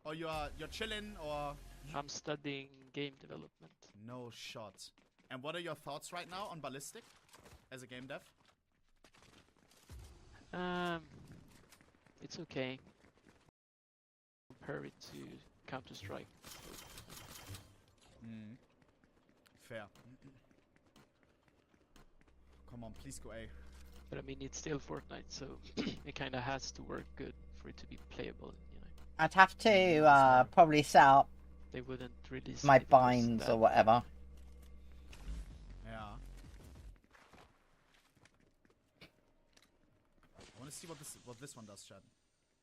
Or you're chilling, or... I'm studying game development. No shot. And what are your thoughts right now on Ballistic as a game dev? It's okay. Compare it to Counter-Strike. Fair. Come on, please go A. But I mean, it's still Fortnite, so it kind of has to work good for it to be playable, you know. I'd have to probably set up They wouldn't release my it if it was binds bad. or whatever. Yeah. I want to see what this one does, Chad.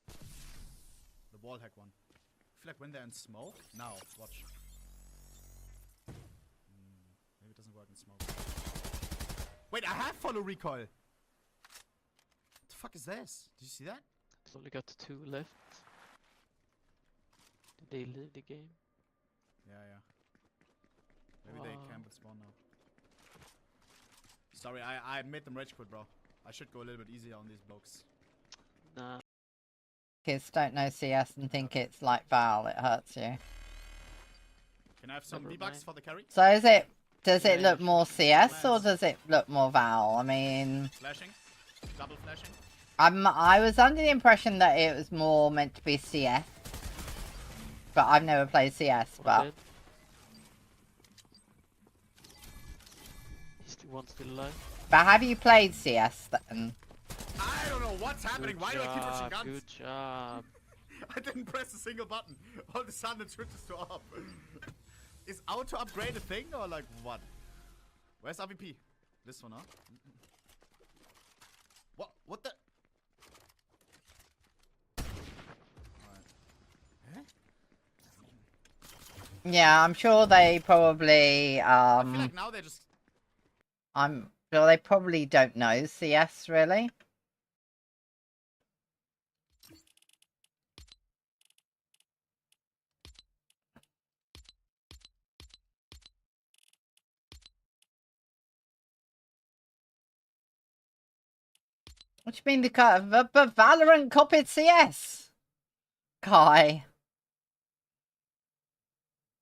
The wall hack one. I feel like when they're in smoke. Now, watch. Maybe it doesn't work in smoke. Wait, I have follow recoil. What the fuck is this? Did you see that? It's only got 2 left. Did they leave the game? Yeah. Maybe they camp with spawn now. Sorry, I made them rage quit, bro. I should go a little bit easier on these blokes. Nah. Kids don't know CS and think it's like Val, it hurts you. Can I have some Never V-Bucks mind. for the carry? So is it, does it Yeah, look you more should. CS or does it look more Val? I mean... Flashing? Double flashing? I was under the impression that it was more meant to be CS. But I've never played CS, but... Dead. He's the one still alive. But have you played CS then? I don't know what's happening. Why do I keep pushing guns? Good job. I didn't press a single button. All of a sudden it switches to up. Is auto upgrade a thing or like what? Where's RVP? This one, huh? What the? Alright. Yeah, I'm sure they probably, I feel like now they're just... I'm sure they probably don't know CS, really. What do you mean but Valorant copied CS? Kai.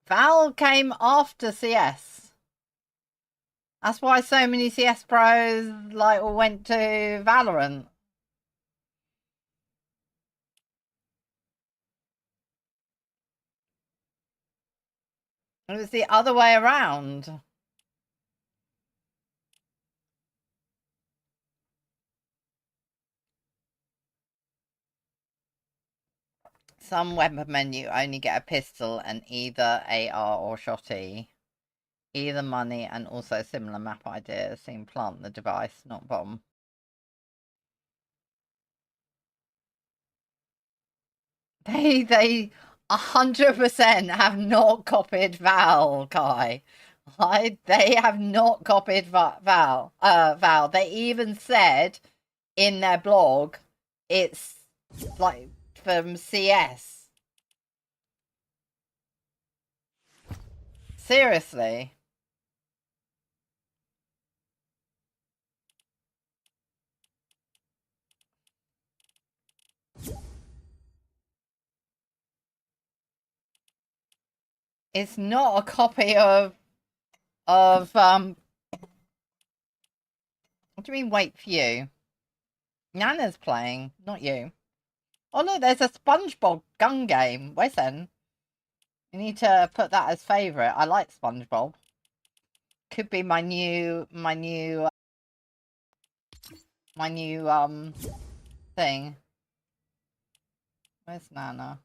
Val came after CS. That's why so many CS pros like went to Valorant. It was the other way around. Some weapon menu only get a pistol and either AR or shotty. Either money and also similar map ideas. Seem plant the device, not bomb. They 100% have not copied Val, Kai. They have not copied Val. Val. They even said in their blog it's like from CS. Seriously. It's not a copy of what do you mean wait for you? Nana's playing, not you. Oh look, there's a SpongeBob gun game. Listen. You need to put that as favourite. I like SpongeBob. Could be my new thing. Where's Nana?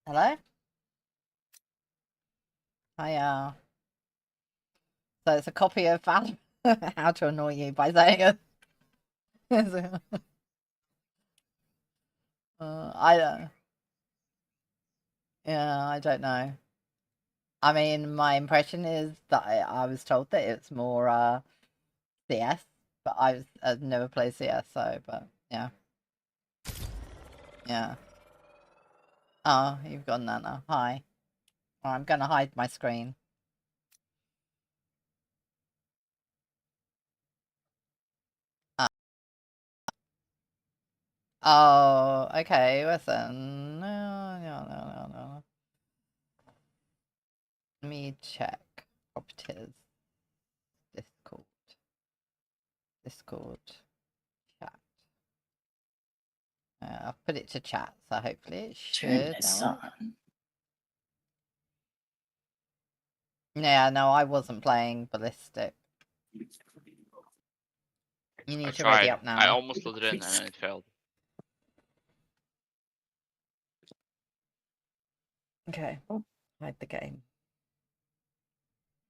Hello? Hiya. So it's a copy of How to Annoy You by saying it. I don't. Yeah, I don't know. I mean, my impression is that I was told that it's more CS, but I've never played CS, so but yeah. Yeah. Oh, you've got Nana. Hi. Oh, I'm gonna hide my screen. Oh, okay, listen. No. Let me check. Properties. Discord. Chat. I'll put it to chat, so hopefully it should. Yeah, no, I wasn't playing Ballistic. You need to ready up now. I almost loaded in and then it failed. Okay. Hide the game.